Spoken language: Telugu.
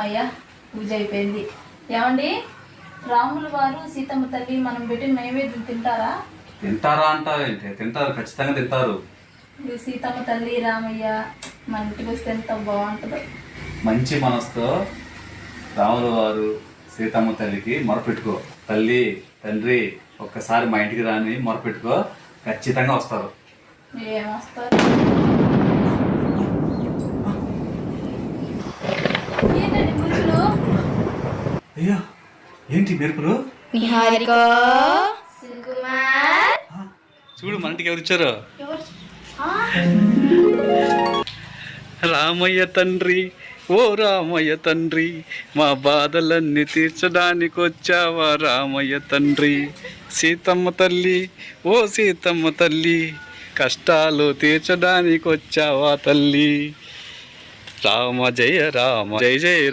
అమ్మయ్య పూజ అయిపోయింది. ఏమండి, రాముల వారు సీతమ్మ తల్లి మనం పెట్టిన నైవేద్యం తింటారా? తింటారా అంటావేంటి? తింటారు, ఖచ్చితంగా తింటారు. సీతమ్మ తల్లి రామయ్య మన ఇంటికి వస్తే ఎంత బాగుంటుందో. మంచి మనసుతో రాముల వారు సీతమ్మ తల్లికి మొరపెట్టుకో. తల్లి తండ్రి ఒక్కసారి మా ఇంటికి రాని మొరపెట్టుకో, ఖచ్చితంగా వస్తారు. ఏమొస్తారు? ఏంటండి పురుషులు? అయ్యో ఏంటి మెరుపులు? నిహారిక చూడు మన ఇంటికి ఎవరు వచ్చారో. రామయ్య తండ్రి, ఓ రామయ్య తండ్రి, మా బాధలన్నీ తీర్చడానికి వచ్చావా రామయ్య తండ్రి. సీతమ్మ తల్లి, ఓ సీతమ్మ తల్లి, కష్టాలు తీర్చడానికి వచ్చావా తల్లి. రామ జయ రామ, జయ జయ రామ.